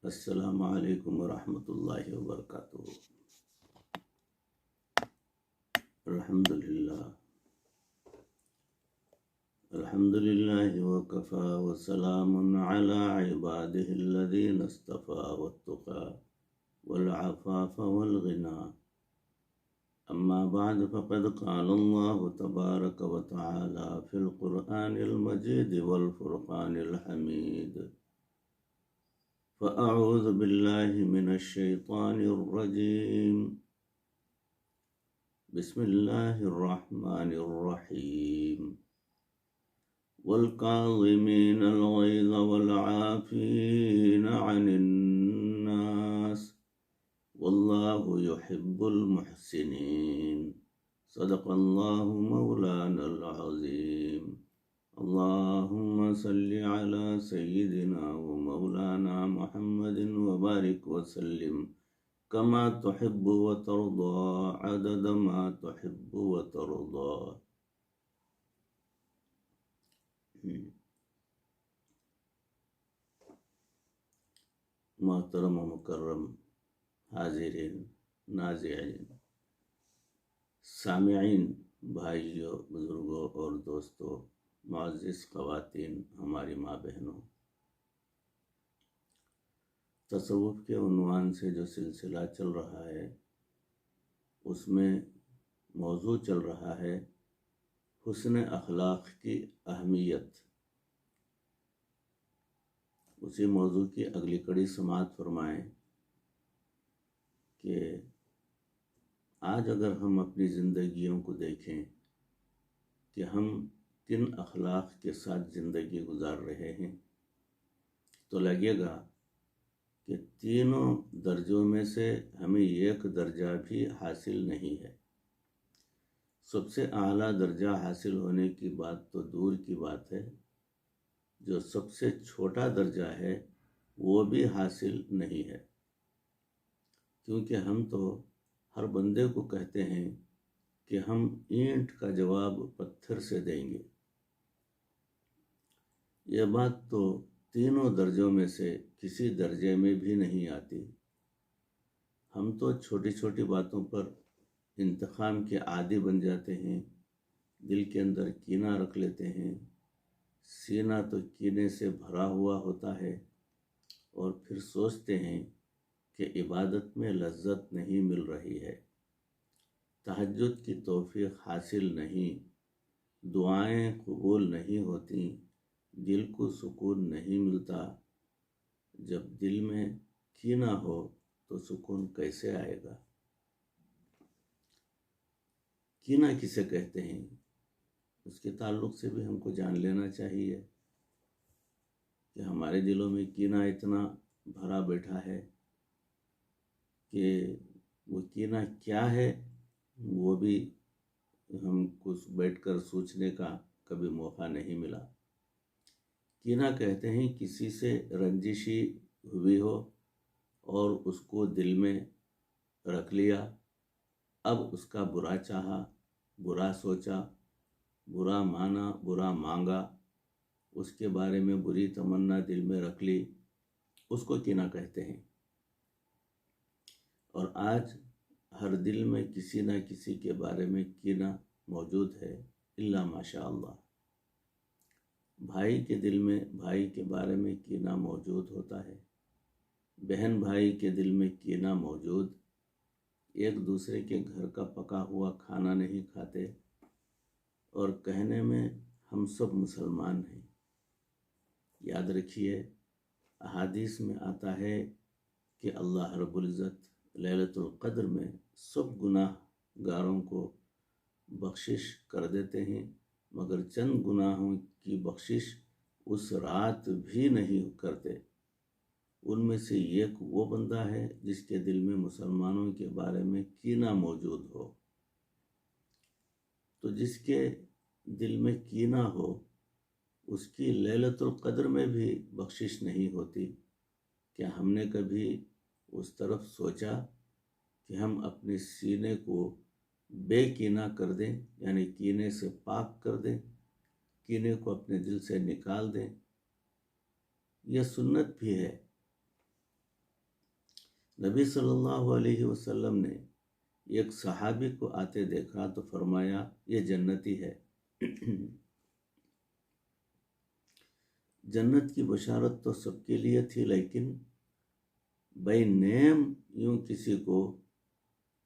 السلام علیکم ورحمۃ اللہ وبرکاتہ۔ الحمد للہ وکفى وسلام علی عباده الذین اصطفى والتقى والعفاف والغنى، اما بعد فقد قال اللہ تبارک وتعالی فی القرآن المجید والفرقان الحمید، فأعوذ باللہ من الشیطان الرجیم، بسم اللہ الرحمن الرحیم، والکاظمین الغیظ والعافین عن الناس واللہ یحب المحسنین، صدق اللہ مولانا العظیم۔ اللہم صل علی سیدنا و مولانا محمد وبارک وسلم کما تحب و ترضى عدد ما تحب و ترضى۔ محترم و مکرم حاضرین، ناظرین، سامعین، بھائیوں، بزرگوں اور دوستوں، معزز خواتین، ہماری ماں بہنوں، تصوف کے عنوان سے جو سلسلہ چل رہا ہے اس میں موضوع چل رہا ہے حسن اخلاق کی اہمیت۔ اسی موضوع کی اگلی کڑی سماعت فرمائیں کہ آج اگر ہم اپنی زندگیوں کو دیکھیں کہ ہم کن اخلاق کے ساتھ زندگی گزار رہے ہیں تو لگے گا کہ تینوں درجوں میں سے ہمیں ایک درجہ بھی حاصل نہیں ہے۔ سب سے اعلیٰ درجہ حاصل ہونے کی بات تو دور کی بات ہے، جو سب سے چھوٹا درجہ ہے وہ بھی حاصل نہیں ہے، کیونکہ ہم تو ہر بندے کو کہتے ہیں کہ ہم اینٹ کا جواب پتھر سے دیں گے۔ یہ بات تو تینوں درجوں میں سے کسی درجے میں بھی نہیں آتی۔ ہم تو چھوٹی چھوٹی باتوں پر انتقام کے عادی بن جاتے ہیں، دل کے اندر کینہ رکھ لیتے ہیں، سینہ تو کینے سے بھرا ہوا ہوتا ہے، اور پھر سوچتے ہیں کہ عبادت میں لذت نہیں مل رہی ہے، تہجد کی توفیق حاصل نہیں، دعائیں قبول نہیں ہوتی، دل کو سکون نہیں ملتا۔ جب دل میں کینہ ہو تو سکون کیسے آئے گا؟ کینہ کسے کہتے ہیں اس کے تعلق سے بھی ہم کو جان لینا چاہیے کہ ہمارے دلوں میں کینہ اتنا بھرا بیٹھا ہے کہ وہ کینہ کیا ہے وہ بھی ہم کو بیٹھ کر سوچنے کا کبھی موقع نہیں ملا۔ کینہ کہتے ہیں کسی سے رنجشی ہوئی ہو اور اس کو دل میں رکھ لیا، اب اس کا برا چاہا، برا سوچا، برا مانا، برا مانگا، اس کے بارے میں بری تمنا دل میں رکھ لی، اس کو کینہ کہتے ہیں۔ اور آج ہر دل میں کسی نہ کسی کے بارے میں کینہ موجود ہے، الا ماشاء اللہ۔ بھائی کے دل میں بھائی کے بارے میں کینہ موجود ہوتا ہے، بہن بھائی کے دل میں کینہ موجود، ایک دوسرے کے گھر کا پکا ہوا کھانا نہیں کھاتے، اور کہنے میں ہم سب مسلمان ہیں۔ یاد رکھیے، احادیث میں آتا ہے کہ اللہ رب العزت لیلۃ القدر میں سب گناہ گاروں کو بخشش کر دیتے ہیں، مگر چند گناہوں کی بخشش اس رات بھی نہیں کرتے۔ ان میں سے ایک وہ بندہ ہے جس کے دل میں مسلمانوں کے بارے میں کینہ موجود ہو۔ تو جس کے دل میں کینہ ہو اس کی لیلۃ القدر میں بھی بخشش نہیں ہوتی۔ کیا ہم نے کبھی اس طرف سوچا کہ ہم اپنے سینے کو بے کینہ کر دیں، یعنی کینے سے پاک کر دیں، کینے کو اپنے دل سے نکال دیں؟ یہ سنت بھی ہے نبی صلی اللہ علیہ وسلم نے ایک صحابی کو آتے دیکھا تو فرمایا یہ جنتی ہے۔ جنت کی بشارت تو سب کے لیے تھی، لیکن بائی نیم یوں کسی کو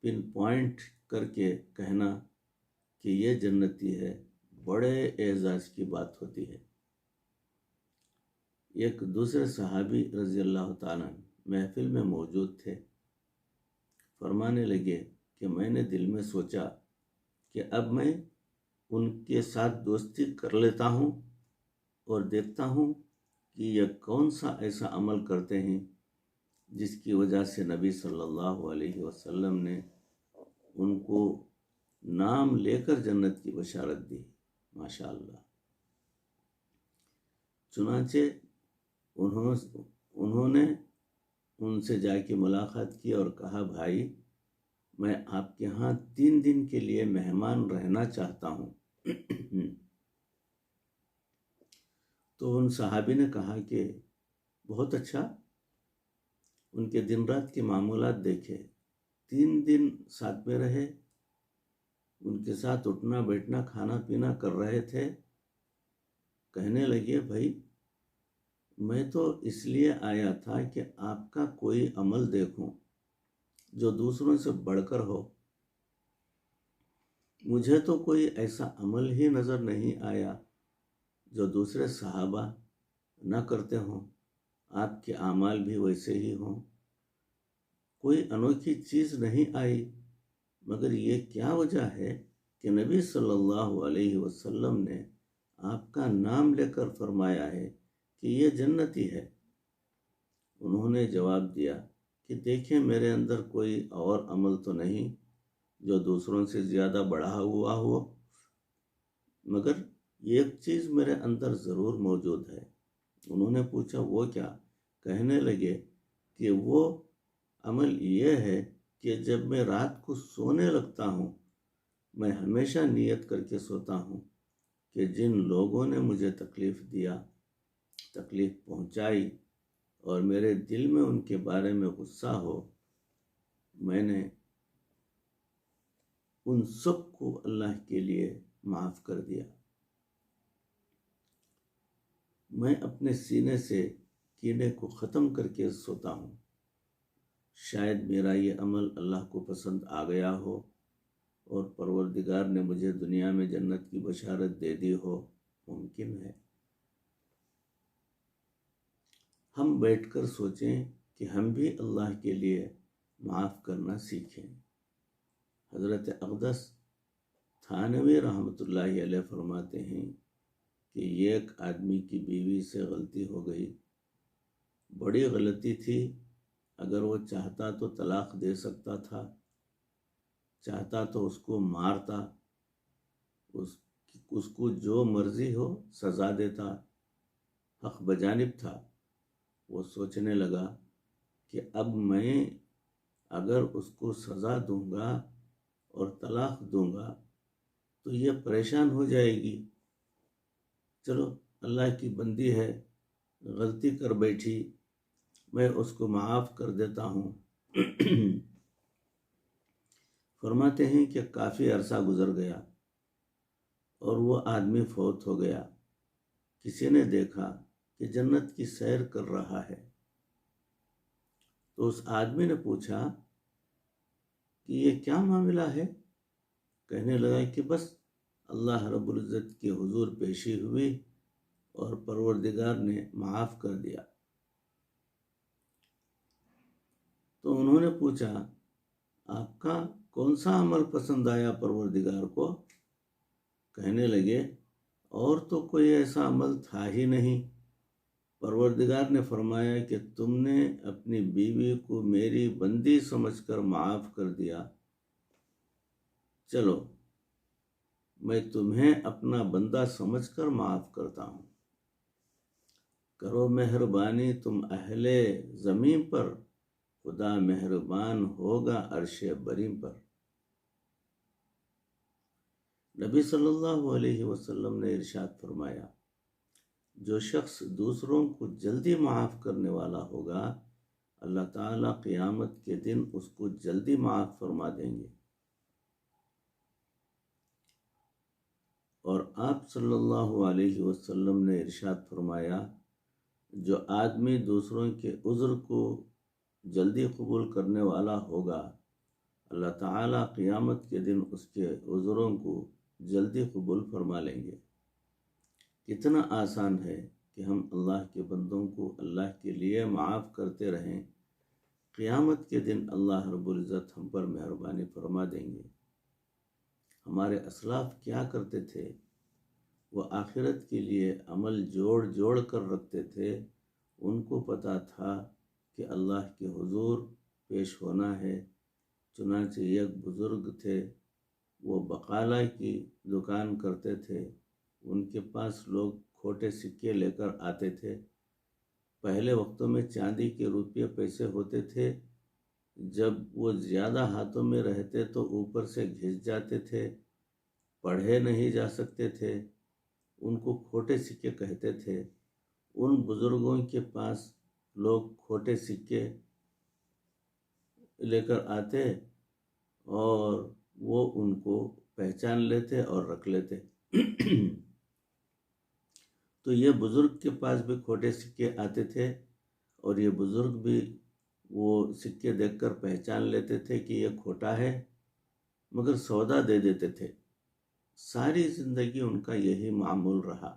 پن پوائنٹ کر کے کہنا کہ یہ جنتی ہے، بڑے اعزاز کی بات ہوتی ہے۔ ایک دوسرے صحابی رضی اللہ تعالیٰ محفل میں موجود تھے، فرمانے لگے کہ میں نے دل میں سوچا کہ اب میں ان کے ساتھ دوستی کر لیتا ہوں اور دیکھتا ہوں کہ یہ کون سا ایسا عمل کرتے ہیں جس کی وجہ سے نبی صلی اللہ علیہ وسلم نے ان کو نام لے کر جنت کی بشارت دی۔ ماشاء اللہ۔ چنانچہ انہوں نے ان سے جا کے ملاقات کی اور کہا بھائی میں آپ کے ہاں 3 دن کے لیے مہمان رہنا چاہتا ہوں۔ تو ان صحابی نے کہا کہ بہت اچھا۔ ان کے دن رات کے معمولات دیکھے، 3 دن ساتھ میں رہے، ان کے ساتھ اٹھنا بیٹھنا کھانا پینا کر رہے تھے۔ کہنے لگے بھائی میں تو اس لیے آیا تھا کہ آپ کا کوئی عمل دیکھوں جو دوسروں سے بڑھ کر ہو۔ مجھے تو کوئی ایسا عمل ہی نظر نہیں آیا جو دوسرے صحابہ نہ کرتے ہوں، آپ کے اعمال بھی ویسے ہی ہوں۔ کوئی انوکھی چیز نہیں آئی، مگر یہ کیا وجہ ہے کہ نبی صلی اللہ علیہ وسلم نے آپ کا نام لے کر فرمایا ہے کہ یہ جنتی ہے۔ انہوں نے جواب دیا کہ دیکھیں میرے اندر کوئی اور عمل تو نہیں جو دوسروں سے زیادہ بڑھا ہوا ہو، مگر ایک چیز میرے اندر ضرور موجود ہے۔ انہوں نے پوچھا وہ کیا؟ کہنے لگے کہ وہ عمل یہ ہے کہ جب میں رات کو سونے لگتا ہوں میں ہمیشہ نیت کر کے سوتا ہوں کہ جن لوگوں نے مجھے تکلیف دیا، تکلیف پہنچائی اور میرے دل میں ان کے بارے میں غصہ ہو، میں نے ان سب کو اللہ کے لیے معاف کر دیا۔ میں اپنے سینے سے کینے کو ختم کر کے سوتا ہوں۔ شاید میرا یہ عمل اللہ کو پسند آ گیا ہو اور پروردگار نے مجھے دنیا میں جنت کی بشارت دے دی ہو، ممکن ہے۔ ہم بیٹھ کر سوچیں کہ ہم بھی اللہ کے لیے معاف کرنا سیکھیں۔ حضرت اقدس تھانوی رحمۃ اللہ علیہ فرماتے ہیں کہ ایک آدمی کی بیوی سے غلطی ہو گئی، بڑی غلطی تھی، اگر وہ چاہتا تو طلاق دے سکتا تھا، چاہتا تو اس کو مارتا، اس کو جو مرضی ہو سزا دیتا، حق بجانب تھا۔ وہ سوچنے لگا کہ اب میں اگر اس کو سزا دوں گا اور طلاق دوں گا تو یہ پریشان ہو جائے گی، چلو اللہ کی بندی ہے، غلطی کر بیٹھی، میں اس کو معاف کر دیتا ہوں۔ فرماتے ہیں کہ کافی عرصہ گزر گیا اور وہ آدمی فوت ہو گیا۔ کسی نے دیکھا کہ جنت کی سیر کر رہا ہے، تو اس آدمی نے پوچھا کہ یہ کیا معاملہ ہے؟ کہنے لگا کہ بس اللہ رب العزت کے حضور پیشی ہوئی اور پروردگار نے معاف کر دیا۔ تو انہوں نے پوچھا آپ کا کون سا عمل پسند آیا پروردگار کو؟ کہنے لگے اور تو کوئی ایسا عمل تھا ہی نہیں۔ پروردگار نے فرمایا کہ تم نے اپنی بیوی کو میری بندی سمجھ کر معاف کر دیا، چلو میں تمہیں اپنا بندہ سمجھ کر معاف کرتا ہوں۔ کرو مہربانی تم اہل زمین پر، خدا مہربان ہوگا عرش بریم پر۔ نبی صلی اللہ علیہ وسلم نے ارشاد فرمایا جو شخص دوسروں کو جلدی معاف کرنے والا ہوگا اللہ تعالیٰ قیامت کے دن اس کو جلدی معاف فرما دیں گے۔ اور آپ صلی اللہ علیہ وسلم نے ارشاد فرمایا، جو آدمی دوسروں کے عذر کو جلدی قبول کرنے والا ہوگا، اللہ تعالیٰ قیامت کے دن اس کے عذروں کو جلدی قبول فرما لیں گے۔ کتنا آسان ہے کہ ہم اللہ کے بندوں کو اللہ کے لیے معاف کرتے رہیں، قیامت کے دن اللہ رب العزت ہم پر مہربانی فرما دیں گے۔ ہمارے اسلاف کیا کرتے تھے؟ وہ آخرت کے لیے عمل جوڑ جوڑ کر رکھتے تھے۔ ان کو پتہ تھا کہ اللہ کے حضور پیش ہونا ہے۔ چنانچہ ایک بزرگ تھے، وہ بقالہ کی دکان کرتے تھے۔ ان کے پاس لوگ کھوٹے سکے لے کر آتے تھے۔ پہلے وقتوں میں چاندی کے روپے پیسے ہوتے تھے، جب وہ زیادہ ہاتھوں میں رہتے تو اوپر سے گھس جاتے تھے، پڑھے نہیں جا سکتے تھے، ان کو کھوٹے سکے کہتے تھے۔ ان بزرگوں کے پاس لوگ کھوٹے سکے لے کر آتے اور وہ ان کو پہچان لیتے اور رکھ لیتے۔ تو یہ بزرگ کے پاس بھی کھوٹے سکے آتے تھے اور یہ بزرگ بھی وہ سکے دیکھ کر پہچان لیتے تھے کہ یہ کھوٹا ہے، مگر سودا دے دیتے تھے۔ ساری زندگی ان کا یہی معمول رہا۔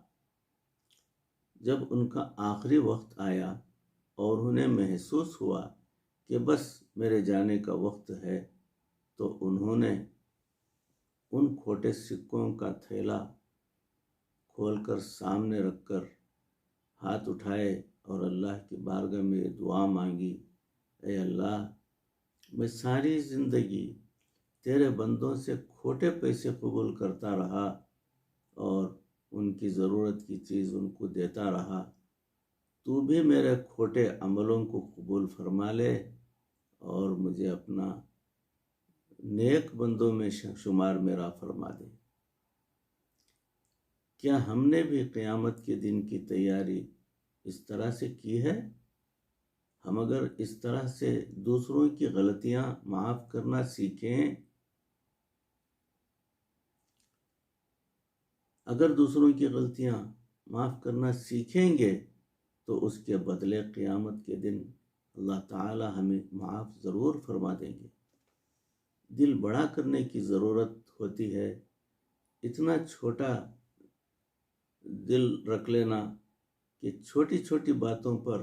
جب ان کا آخری وقت آیا اور انہیں محسوس ہوا کہ بس میرے جانے کا وقت ہے، تو انہوں نے ان کھوٹے سکوں کا تھیلا کھول کر سامنے رکھ کر ہاتھ اٹھائے اور اللہ کی بارگاہ میں یہ دعا مانگی، اے اللہ، میں ساری زندگی تیرے بندوں سے کھوٹے پیسے قبول کرتا رہا اور ان کی ضرورت کی چیز ان کو دیتا رہا، تو بھی میرے کھوٹے عملوں کو قبول فرما لے اور مجھے اپنا نیک بندوں میں شمار میرا فرما دے۔ کیا ہم نے بھی قیامت کے دن کی تیاری اس طرح سے کی ہے؟ ہم اگر اس طرح سے دوسروں کی غلطیاں معاف کرنا سیکھیں، اگر دوسروں کی غلطیاں معاف کرنا سیکھیں گے تو اس کے بدلے قیامت کے دن اللہ تعالی ہمیں معاف ضرور فرما دیں گے۔ دل بڑا کرنے کی ضرورت ہوتی ہے۔ اتنا چھوٹا دل رکھ لینا کہ چھوٹی چھوٹی باتوں پر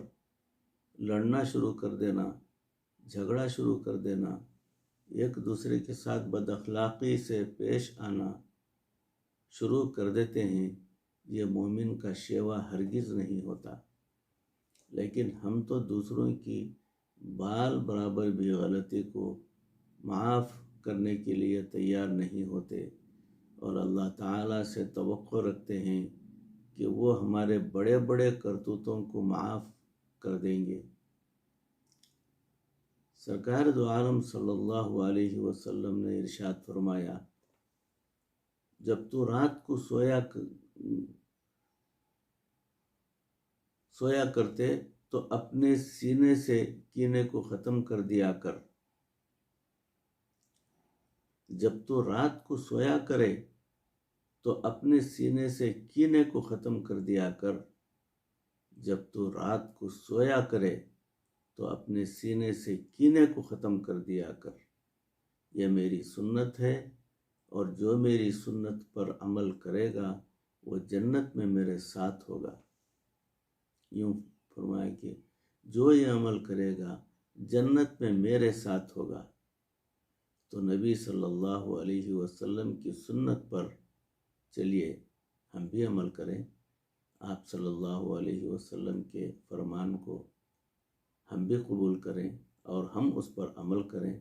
لڑنا شروع کر دینا، جھگڑا شروع کر دینا، ایک دوسرے کے ساتھ بد اخلاقی سے پیش آنا شروع کر دیتے ہیں۔ یہ مومن کا شیوا ہرگز نہیں ہوتا۔ لیکن ہم تو دوسروں کی بال برابر بھی غلطی کو معاف کرنے کے لیے تیار نہیں ہوتے اور اللہ تعالیٰ سے توقع رکھتے ہیں کہ وہ ہمارے بڑے بڑے کرتوتوں کو معاف کر دیں گے۔ سرکار دو عالم صلی اللہ علیہ وسلم نے ارشاد فرمایا، جب تو رات کو سویا کرتے تو اپنے سینے سے کینے کو ختم کر دیا کر۔ جب تو رات کو سویا کرے تو اپنے سینے سے کینے کو ختم کر دیا کر۔ جب تو رات کو سویا کرے تو اپنے سینے سے کینے کو ختم کر دیا کر۔ یہ میری سنت ہے اور جو میری سنت پر عمل کرے گا وہ جنت میں میرے ساتھ ہوگا۔ یوں فرمایا کہ جو یہ عمل کرے گا جنت میں میرے ساتھ ہوگا۔ تو نبی صلی اللہ علیہ وسلم کی سنت پر چلیے ہم بھی عمل کریں۔ آپ صلی اللہ علیہ وسلم کے فرمان کو ہم بھی قبول کریں اور ہم اس پر عمل کریں۔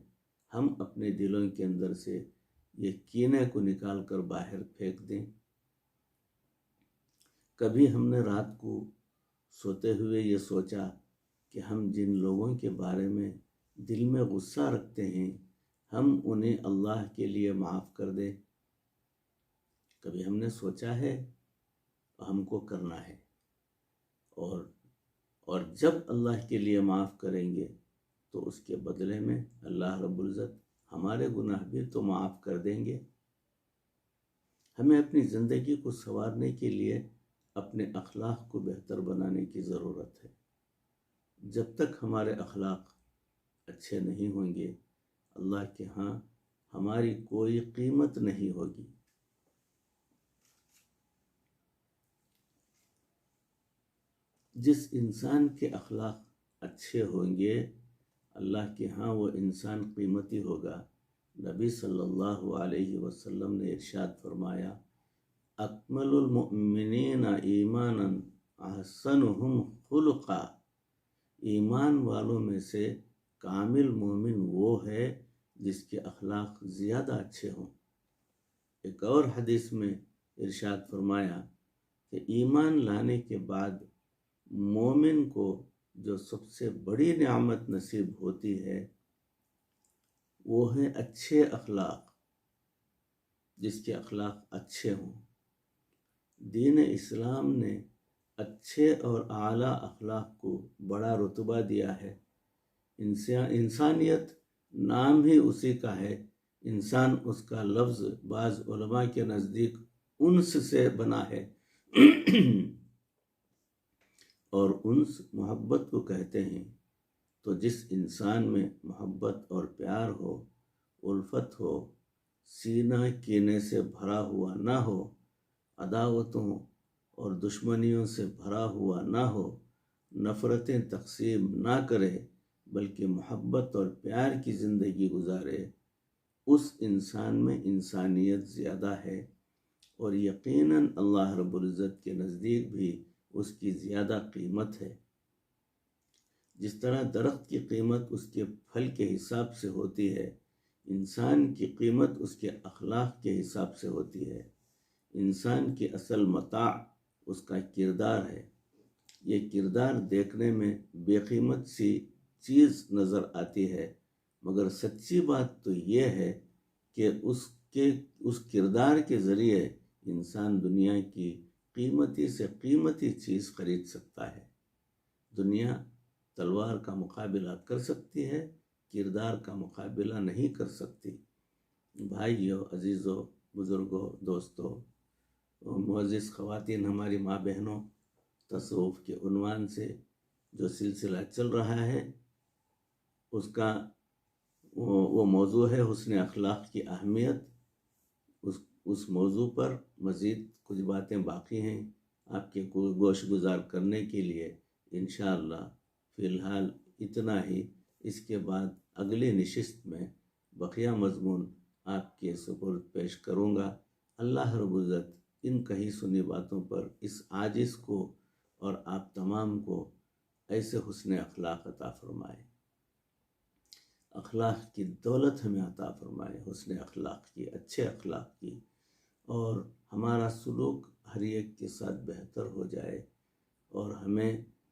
ہم اپنے دلوں کے اندر سے یہ کینے کو نکال کر باہر پھینک دیں۔ کبھی ہم نے رات کو سوتے ہوئے یہ سوچا کہ ہم جن لوگوں کے بارے میں دل میں غصہ رکھتے ہیں ہم انہیں اللہ کے لیے معاف کر دیں؟ کبھی ہم نے سوچا ہے؟ ہم کو کرنا ہے، اور جب اللہ کے لیے معاف کریں گے تو اس کے بدلے میں اللہ رب العزت ہمارے گناہ بھی تو معاف کر دیں گے۔ ہمیں اپنی زندگی کو سنوارنے کے لیے اپنے اخلاق کو بہتر بنانے کی ضرورت ہے۔ جب تک ہمارے اخلاق اچھے نہیں ہوں گے، اللہ کے ہاں ہماری کوئی قیمت نہیں ہوگی۔ جس انسان کے اخلاق اچھے ہوں گے، اللہ کے ہاں وہ انسان قیمتی ہوگا۔ نبی صلی اللہ علیہ وسلم نے ارشاد فرمایا، اکمل المؤمنین ایمانا احسنہم خلقا، ایمان والوں میں سے کامل مومن وہ ہے جس کے اخلاق زیادہ اچھے ہوں۔ ایک اور حدیث میں ارشاد فرمایا کہ ایمان لانے کے بعد مومن کو جو سب سے بڑی نعمت نصیب ہوتی ہے وہ ہے اچھے اخلاق، جس کے اخلاق اچھے ہوں۔ دین اسلام نے اچھے اور اعلیٰ اخلاق کو بڑا رتبہ دیا ہے۔ انسانیت نام ہی اسی کا ہے۔ انسان اس کا لفظ بعض علماء کے نزدیک انس سے بنا ہے اور انس محبت کو کہتے ہیں۔ تو جس انسان میں محبت اور پیار ہو، الفت ہو، سینہ کینے سے بھرا ہوا نہ ہو، عداوتوں اور دشمنیوں سے بھرا ہوا نہ ہو، نفرتیں تقسیم نہ کرے بلکہ محبت اور پیار کی زندگی گزارے، اس انسان میں انسانیت زیادہ ہے اور یقیناً اللہ رب العزت کے نزدیک بھی اس کی زیادہ قیمت ہے۔ جس طرح درخت کی قیمت اس کے پھل کے حساب سے ہوتی ہے، انسان کی قیمت اس کے اخلاق کے حساب سے ہوتی ہے۔ انسان کی اصل متاع اس کا کردار ہے۔ یہ کردار دیکھنے میں بے قیمت سی چیز نظر آتی ہے، مگر سچی بات تو یہ ہے کہ اس کردار کے ذریعے انسان دنیا کی قیمتی سے قیمتی چیز خرید سکتا ہے۔ دنیا تلوار کا مقابلہ کر سکتی ہے، کردار کا مقابلہ نہیں کر سکتی۔ بھائیو، عزیزو، بزرگوں، دوستو، معزز خواتین، ہماری ماں بہنوں، تصوف کے عنوان سے جو سلسلہ چل رہا ہے اس کا وہ موضوع ہے حسن اخلاق کی اہمیت۔ اس موضوع پر مزید کچھ باتیں باقی ہیں آپ کے گوش گزار کرنے کے لیے۔ انشاءاللہ فی الحال اتنا ہی۔ اس کے بعد اگلی نشست میں بقیہ مضمون آپ کے سپرد پیش کروں گا۔ اللہ رب العزت ان کہی سنی باتوں پر اس عاجز کو اور آپ تمام کو ایسے حسن اخلاق عطا فرمائے، اخلاق کی دولت ہمیں عطا فرمائے، حسن اخلاق کی، اچھے اخلاق کی، اور ہمارا سلوک ہر ایک کے ساتھ بہتر ہو جائے اور ہمیں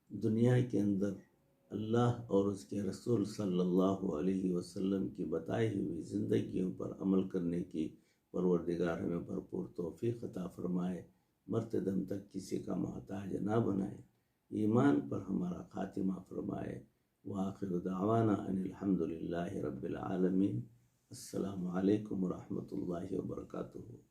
دنیا کے اندر اللہ اور اس کے رسول صلی اللہ علیہ وسلم کی بتائی ہوئی زندگیوں پر عمل کرنے کی پروردگار ہمیں بھرپور توفیق عطا فرمائے، مرتے دم تک کسی کا محتاج نہ بنائے، ایمان پر ہمارا خاتمہ فرمائے۔ وآخر دعوانا ان الحمد للہ رب العالمین۔ السلام علیکم ورحمۃ اللہ وبرکاتہ۔